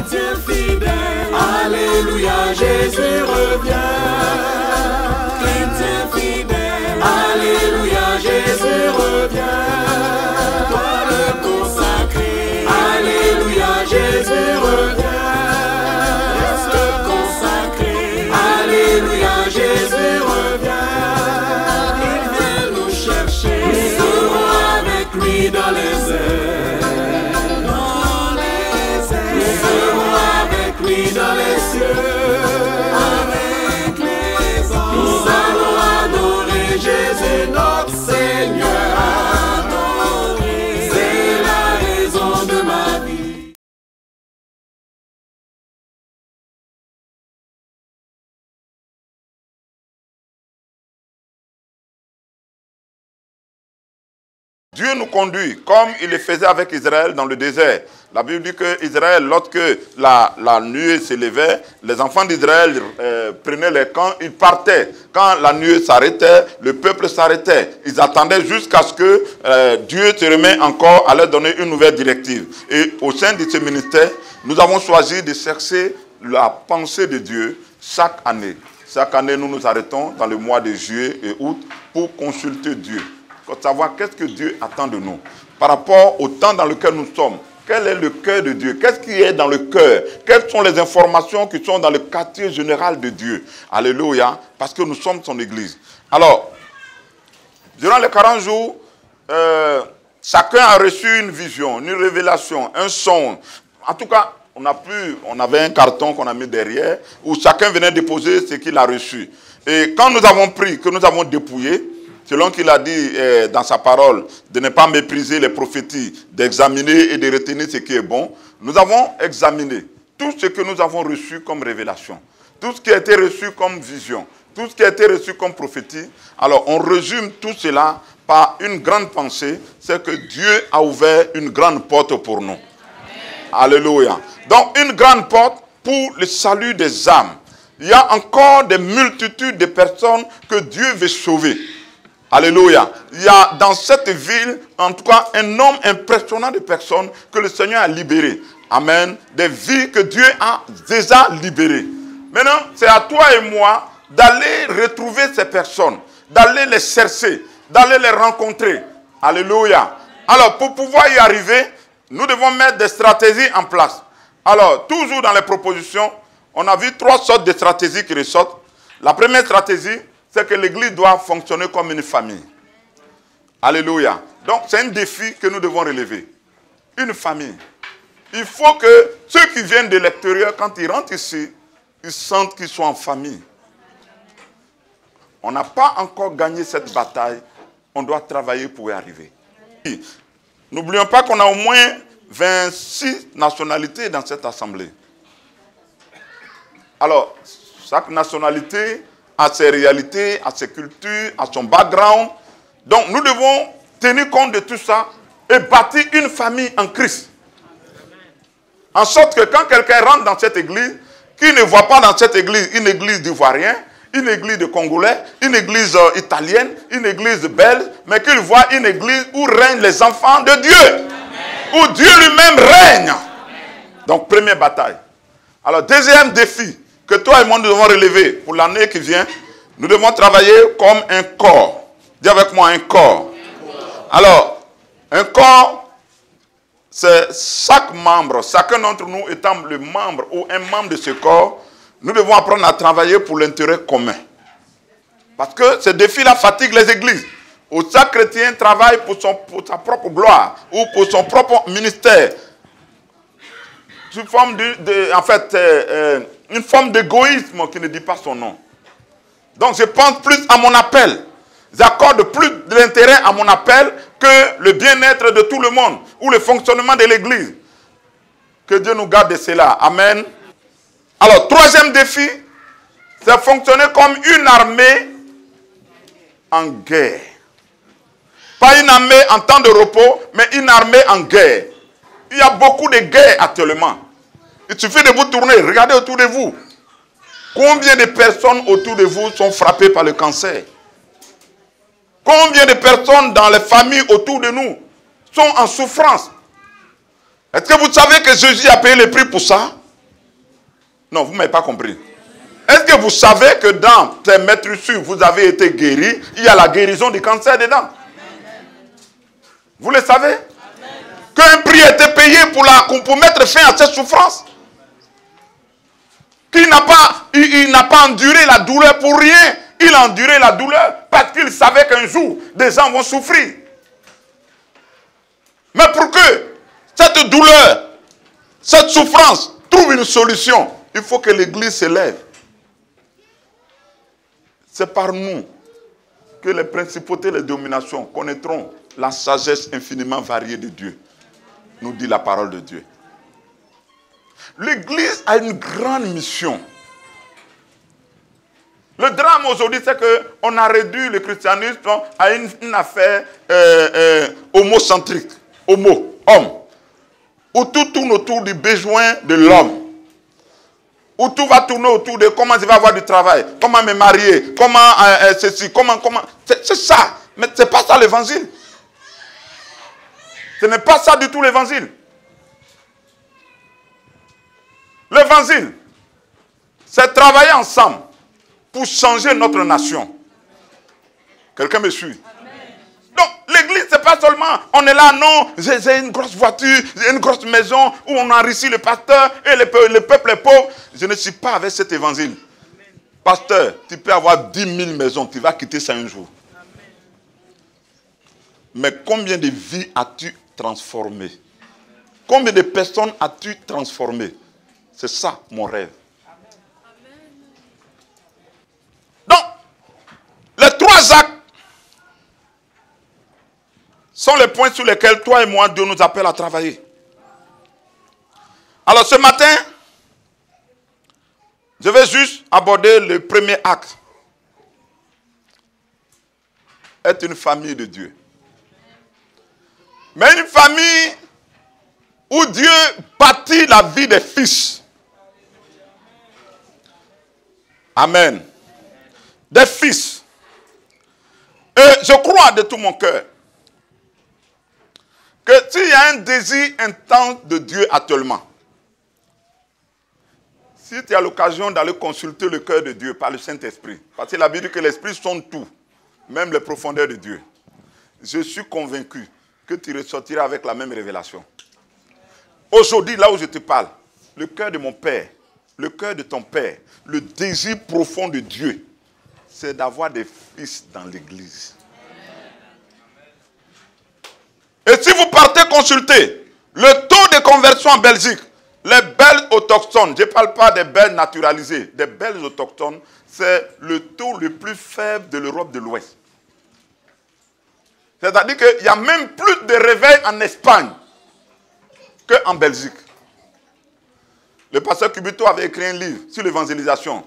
chrétien fidèle. Alléluia, Jésus revient. Chrétien fidèle. Alléluia, Jésus revient. Toi le consacré. Alléluia, Jésus revient. Reste consacré. Alléluia, Jésus revient. Il vient nous chercher. Nous serons avec lui dans les airs. Dans les airs. Nous serons avec lui dans les cieux. Avec les anges. Nous allons adorer Jésus notre Seigneur. Adorer. C'est la raison de ma vie. Dieu nous conduit comme il le faisait avec Israël dans le désert. La Bible dit que Israël, lorsque la nuée s'élevait, les enfants d'Israël prenaient les camps, ils partaient. Quand la nuée s'arrêtait, le peuple s'arrêtait. Ils attendaient jusqu'à ce que Dieu se remette encore à leur donner une nouvelle directive. Et au sein de ce ministère, nous avons choisi de chercher la pensée de Dieu chaque année. Chaque année, nous nous arrêtons dans le mois de juillet et août pour consulter Dieu. Pour savoir qu'est-ce que Dieu attend de nous. Par rapport au temps dans lequel nous sommes, quel est le cœur de Dieu? Qu'est-ce qui est dans le cœur? Quelles sont les informations qui sont dans le quartier général de Dieu? Alléluia, parce que nous sommes son église. Alors, durant les 40 jours, chacun a reçu une vision, une révélation, un son. En tout cas, on avait un carton qu'on a mis derrière, où chacun venait déposer ce qu'il a reçu. Et quand nous avons pris, que nous avons dépouillé, selon qu'il a dit dans sa parole, de ne pas mépriser les prophéties, d'examiner et de retenir ce qui est bon, nous avons examiné tout ce que nous avons reçu comme révélation, tout ce qui a été reçu comme vision, tout ce qui a été reçu comme prophétie. Alors on résume tout cela par une grande pensée, c'est que Dieu a ouvert une grande porte pour nous. Amen. Alléluia. Donc une grande porte pour le salut des âmes. Il y a encore des multitudes de personnes que Dieu veut sauver. Alléluia. Il y a dans cette ville, en tout cas, un nombre impressionnant de personnes que le Seigneur a libérées. Amen. Des vies que Dieu a déjà libérées. Maintenant, c'est à toi et moi d'aller retrouver ces personnes, d'aller les chercher, d'aller les rencontrer. Alléluia. Alors, pour pouvoir y arriver, nous devons mettre des stratégies en place. Alors, toujours dans les propositions, on a vu 3 sortes de stratégies qui ressortent. La première stratégie, c'est que l'église doit fonctionner comme une famille. Alléluia. Donc, c'est un défi que nous devons relever. Une famille. Il faut que ceux qui viennent de l'extérieur, quand ils rentrent ici, ils sentent qu'ils sont en famille. On n'a pas encore gagné cette bataille. On doit travailler pour y arriver. N'oublions pas qu'on a au moins 26 nationalités dans cette assemblée. Alors, chaque nationalité à ses réalités, à ses cultures, à son background. Donc nous devons tenir compte de tout ça et bâtir une famille en Christ. En sorte que quand quelqu'un rentre dans cette église, qu'il ne voit pas dans cette église une église d'Ivoiriens, une église de Congolais, une église italienne, une église belge, mais qu'il voit une église où règnent les enfants de Dieu. Amen. Où Dieu lui-même règne. Amen. Donc première bataille. Alors deuxième défi que toi et moi nous devons relever pour l'année qui vient, nous devons travailler comme un corps. Dis avec moi un corps. Alors, un corps, c'est chaque membre, chacun d'entre nous étant le membre ou un membre de ce corps, nous devons apprendre à travailler pour l'intérêt commun. Parce que ce défi-là fatigue les églises. Où chaque chrétien travaille pour sa propre gloire ou pour son propre ministère. Sous forme une forme d'égoïsme qui ne dit pas son nom. Donc je pense plus à mon appel. J'accorde plus d'intérêt à mon appel que le bien-être de tout le monde ou le fonctionnement de l'église. Que Dieu nous garde de cela. Amen. Alors, troisième défi, c'est fonctionner comme une armée en guerre. Pas une armée en temps de repos, mais une armée en guerre. Il y a beaucoup de guerres actuellement. Il suffit de vous tourner, regardez autour de vous. Combien de personnes autour de vous sont frappées par le cancer? Combien de personnes dans les familles autour de nous sont en souffrance? Est-ce que vous savez que Jésus a payé le prix pour ça? Non, vous ne m'avez pas compris. Est-ce que vous savez que dans ces maîtresses, vous avez été guéri? Il y a la guérison du cancer dedans. Vous le savez? Qu'un prix a été payé pour mettre fin à cette souffrance. Il n'a pas enduré la douleur pour rien. Il a enduré la douleur parce qu'il savait qu'un jour, des gens vont souffrir. Mais pour que cette douleur, cette souffrance trouve une solution, il faut que l'Église se lève. C'est par nous que les principautés et les dominations connaîtront la sagesse infiniment variée de Dieu, nous dit la parole de Dieu. L'Église a une grande mission. Le drame aujourd'hui, c'est qu'on a réduit le christianisme à une affaire homocentrique, homme, où tout tourne autour du besoin de l'homme. Où tout va tourner autour de comment je vais avoir du travail, comment me marier, comment ceci, comment. C'est ça. Mais ce n'est pas ça l'évangile. Ce n'est pas ça du tout l'évangile. L'évangile, c'est travailler ensemble pour changer notre nation. Quelqu'un me suit? Donc, l'église, ce n'est pas seulement, on est là, non, j'ai une grosse voiture, j'ai une grosse maison où on enrichit le pasteur et le peuple est pauvre. Je ne suis pas avec cet évangile. Pasteur, tu peux avoir 10 000 maisons, tu vas quitter ça un jour. Mais combien de vies as-tu transformées? Combien de personnes as-tu transformées? C'est ça mon rêve. Donc, les 3 actes sont les points sur lesquels toi et moi, Dieu nous appelle à travailler. Alors ce matin, je vais juste aborder le premier acte. Être une famille de Dieu. Mais une famille où Dieu bâtit la vie des fils. Amen. Des fils. Et je crois de tout mon cœur que s'il y a un désir intense de Dieu actuellement, si tu as l'occasion d'aller consulter le cœur de Dieu par le Saint-Esprit, parce que la Bible dit que l'Esprit sonde tout, même les profondeurs de Dieu, je suis convaincu que tu ressortiras avec la même révélation. Aujourd'hui, là où je te parle, le cœur de mon Père, le cœur de ton Père, le désir profond de Dieu, c'est d'avoir des fils dans l'Église. Et si vous partez consulter le taux de conversion en Belgique, les Belges autochtones, je ne parle pas des Belges naturalisés, des Belges autochtones, c'est le taux le plus faible de l'Europe de l'Ouest. C'est-à-dire qu'il y a même plus de réveil en Espagne qu'en Belgique. Le pasteur Cubuto avait écrit un livre sur l'évangélisation.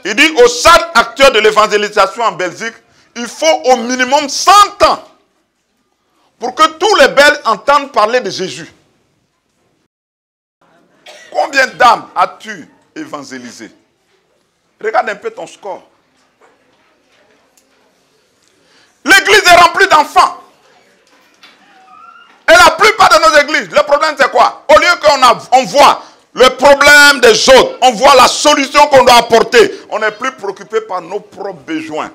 Il dit, au stade actuel de l'évangélisation en Belgique, il faut au minimum 100 ans pour que tous les Belges entendent parler de Jésus. Combien d'âmes as-tu évangélisé? Regarde un peu ton score. L'église est remplie d'enfants. Et la plupart de nos églises, le problème c'est quoi? Au lieu qu'on voit le problème des autres, on voit la solution qu'on doit apporter, on n'est plus préoccupé par nos propres besoins.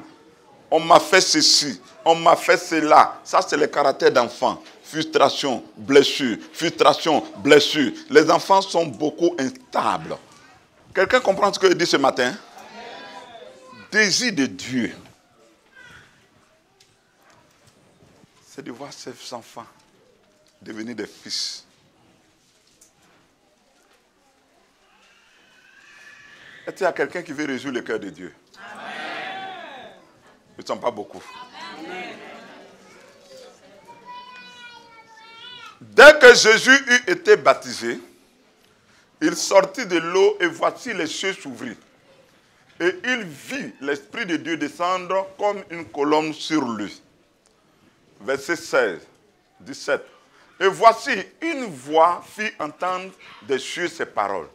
On m'a fait ceci, on m'a fait cela. Ça, c'est le caractère d'enfant. Frustration, blessure, frustration, blessure. Les enfants sont beaucoup instables. Quelqu'un comprend ce que je dis ce matin? Désir de Dieu, c'est de voir ces enfants devenir des fils. Est-ce qu'il y a quelqu'un qui veut résoudre le cœur de Dieu? Amen. Ils ne sont pas beaucoup. Amen. Dès que Jésus eut été baptisé, il sortit de l'eau et voici les cieux s'ouvrir. Et il vit l'Esprit de Dieu descendre comme une colonne sur lui. Verset 16, 17. Et voici, une voix fit entendre des cieux ces paroles.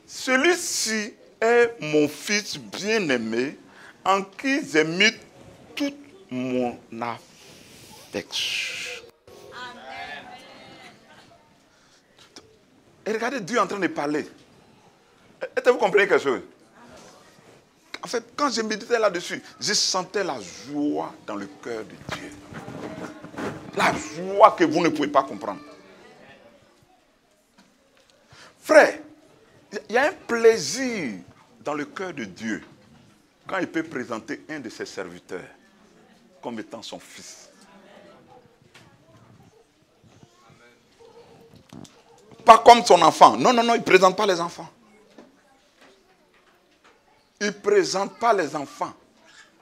Celui-ci est mon fils bien-aimé, en qui j'ai mis toute mon affection. Amen. Et regardez Dieu en train de parler. Est-ce que vous comprenez quelque chose? En fait, quand je méditais là-dessus, je sentais la joie dans le cœur de Dieu. La joie que vous ne pouvez pas comprendre. Frère, il y a un plaisir dans le cœur de Dieu quand il peut présenter un de ses serviteurs comme étant son fils. Pas comme son enfant. Non, non, non, il ne présente pas les enfants. Il ne présente pas les enfants.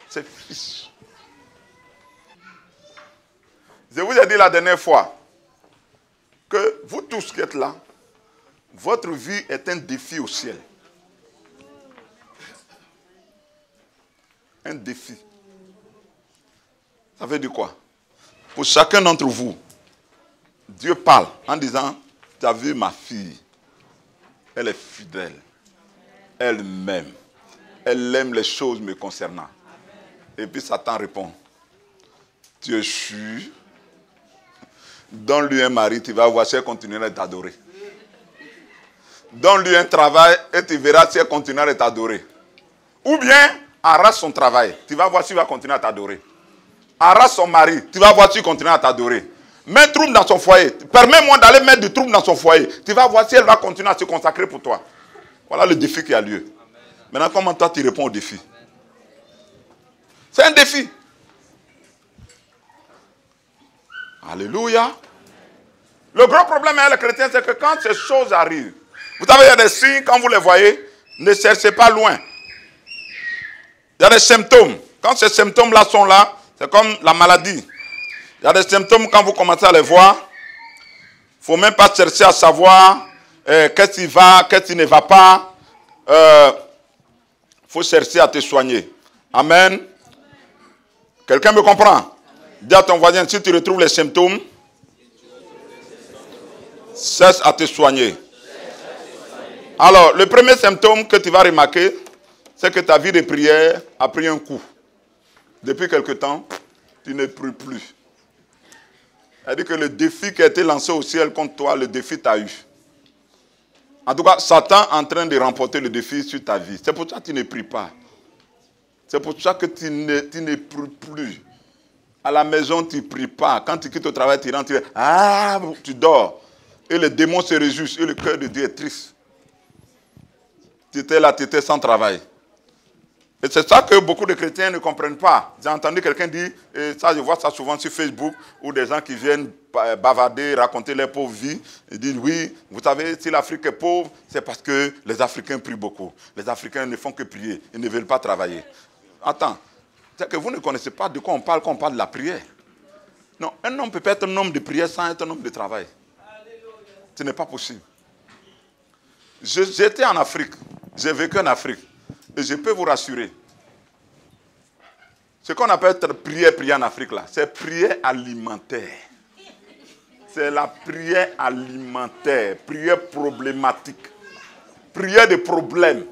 C'est fils. Je vous ai dit la dernière fois que vous tous qui êtes là, votre vie est un défi au ciel. Un défi. Ça veut dire quoi? Pour chacun d'entre vous, Dieu parle en disant, tu as vu ma fille, elle est fidèle, elle m'aime, elle aime les choses me concernant. Et puis Satan répond, tu es sûr, donne-lui un mari, tu vas voir si elle continuera de t'adorer. Donne-lui un travail et tu verras si elle continuera de t'adorer. Ou bien, arrache son travail, tu vas voir s'il va continuer à t'adorer. Arrache son mari, tu vas voir s'il continue à t'adorer. Mets trouble dans son foyer. Permets-moi d'aller mettre du trouble dans son foyer. Tu vas voir si elle va continuer à se consacrer pour toi. Voilà le défi qui a lieu. Maintenant, comment toi tu réponds au défi? C'est un défi. Alléluia. Le gros problème avec les chrétiens, c'est que quand ces choses arrivent, vous savez, il y a des signes, quand vous les voyez, ne cherchez pas loin. Il y a des symptômes. Quand ces symptômes-là sont là, c'est comme la maladie. Il y a des symptômes, quand vous commencez à les voir, il ne faut même pas chercher à savoir qu'est-ce qui va, qu'est-ce qui ne va pas. Il faut chercher à te soigner. Amen. Quelqu'un me comprend? Dis à ton voisin, si tu retrouves les symptômes, cesse à te soigner. Alors, le premier symptôme que tu vas remarquer, c'est que ta vie de prière a pris un coup. Depuis quelque temps, tu ne pries plus. C'est-à-dire que le défi qui a été lancé au ciel contre toi, le défi t'a eu. En tout cas, Satan est en train de remporter le défi sur ta vie. C'est pour ça que tu ne pries pas. C'est pour ça que tu ne pries plus. À la maison, tu ne pries pas. Quand tu quittes au travail, tu rentres, tu dors. Et les démons se réjouissent. Et le cœur de Dieu est triste. Tu étais là, tu étais sans travail. Et c'est ça que beaucoup de chrétiens ne comprennent pas. J'ai entendu quelqu'un dire, et ça je vois ça souvent sur Facebook, où des gens qui viennent bavarder, raconter leur pauvre vie, et disent oui, vous savez, si l'Afrique est pauvre, c'est parce que les Africains prient beaucoup. Les Africains ne font que prier, ils ne veulent pas travailler. Attends, c'est que vous ne connaissez pas de quoi on parle quand on parle de la prière. Non, un homme peut pas être un homme de prière sans être un homme de travail. Ce n'est pas possible. J'étais en Afrique, j'ai vécu en Afrique. Et je peux vous rassurer, ce qu'on appelle prière en Afrique, là, c'est prière alimentaire. C'est la prière alimentaire, prière problématique, prière de problèmes.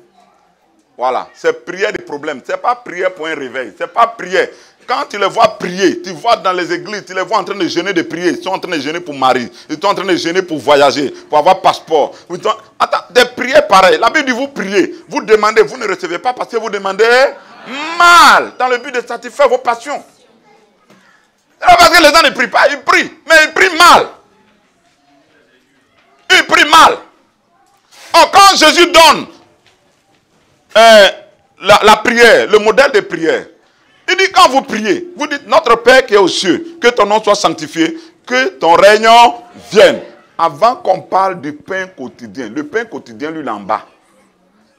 Voilà, c'est prière de problèmes. Ce n'est pas prière pour un réveil, ce n'est pas prière. Quand tu les vois prier, tu vois dans les églises, tu les vois en train de jeûner de prier. Ils sont en train de jeûner pour mari. Ils sont en train de jeûner pour voyager, pour avoir passeport. Attends, des prières pareilles. La Bible dit vous priez, vous demandez, vous ne recevez pas parce que vous demandez mal, dans le but de satisfaire vos passions. C'est parce que les gens ne prient pas, ils prient, mais ils prient mal. Ils prient mal. Or, quand Jésus donne la prière, le modèle de prière, il dit quand vous priez, vous dites notre Père qui est aux cieux, que ton nom soit sanctifié, que ton règne vienne. Avant qu'on parle du pain quotidien, le pain quotidien lui là en bas.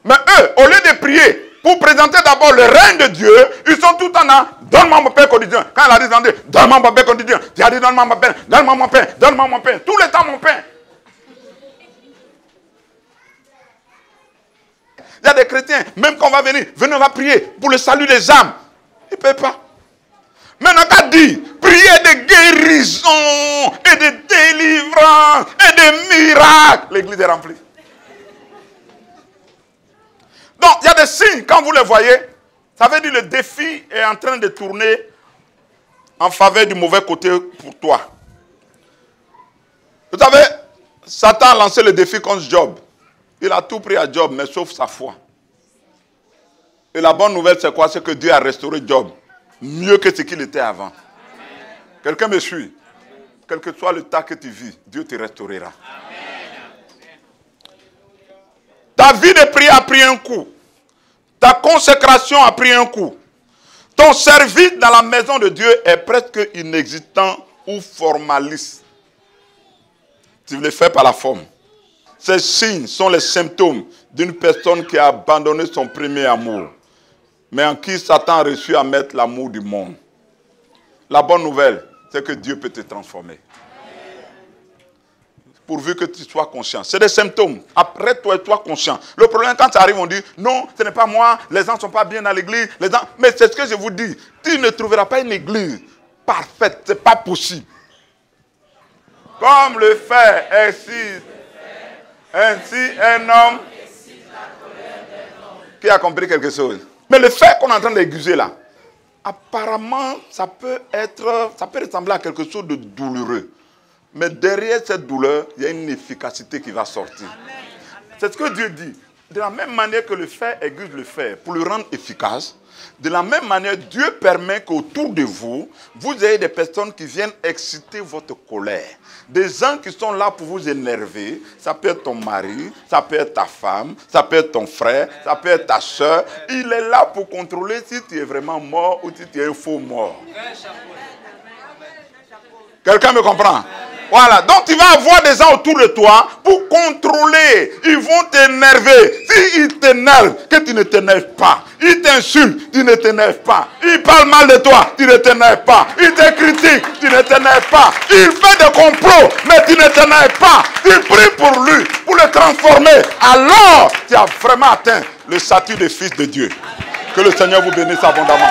Mais eux, au lieu de prier, pour présenter d'abord le règne de Dieu, ils sont tout en train, donne-moi mon pain quotidien. Quand elle a dit, donne-moi mon pain quotidien, tu as dit, donne-moi mon pain, donne-moi mon pain, donne-moi mon pain, tout le temps mon pain. Il y a des chrétiens, même quand on va venir, venez, on va prier pour le salut des âmes. Ils ne peuvent pas. Maintenant, qu'à dire, prier de guérison et de délivrance et de miracles. L'église est remplie. Donc, il y a des signes, quand vous les voyez, ça veut dire que le défi est en train de tourner en faveur du mauvais côté pour toi. Vous savez, Satan a lancé le défi contre Job. Il a tout pris à Job, mais sauf sa foi. Et la bonne nouvelle, c'est quoi? C'est que Dieu a restauré Job mieux que ce qu'il était avant. Quelqu'un me suit? Quel que soit le tas que tu vis, Dieu te restaurera. Amen. Ta vie de prière a pris un coup. Ta consécration a pris un coup. Ton service dans la maison de Dieu est presque inexistant ou formaliste. Tu le fais par la forme. Ces signes sont les symptômes d'une personne qui a abandonné son premier amour, mais en qui Satan a réussi à mettre l'amour du monde. La bonne nouvelle, c'est que Dieu peut te transformer. Pourvu que tu sois conscient. C'est des symptômes. Après, toi, sois conscient. Le problème, quand ça arrive, on dit, non, ce n'est pas moi, les gens ne sont pas bien dans l'église. Mais c'est ce que je vous dis. Tu ne trouveras pas une église parfaite. Ce n'est pas possible. Comme le fer excite, ainsi un homme qui a compris quelque chose. Mais le fer qu'on est en train d'aiguiser là, apparemment, ça peut ressembler à quelque chose de douloureux. Mais derrière cette douleur, il y a une efficacité qui va sortir. C'est ce que Dieu dit. De la même manière que le fer aiguise le fer pour le rendre efficace, de la même manière, Dieu permet qu'autour de vous, vous ayez des personnes qui viennent exciter votre colère. Des gens qui sont là pour vous énerver. Ça peut être ton mari, ça peut être ta femme, ça peut être ton frère, ça peut être ta soeur. Il est là pour contrôler si tu es vraiment mort ou si tu es un faux mort. Quelqu'un me comprend? Voilà, donc tu vas avoir des gens autour de toi pour contrôler. Ils vont t'énerver. S'ils t'énervent, que tu ne t'énerves pas. Ils t'insultent, tu ne t'énerves pas. Ils parlent mal de toi, tu ne t'énerves pas. Ils te critiquent, tu ne t'énerves pas. Ils font des complots, mais tu ne t'énerves pas. Tu pries pour lui, pour le transformer. Alors, tu as vraiment atteint le statut de fils de Dieu. Que le Seigneur vous bénisse abondamment.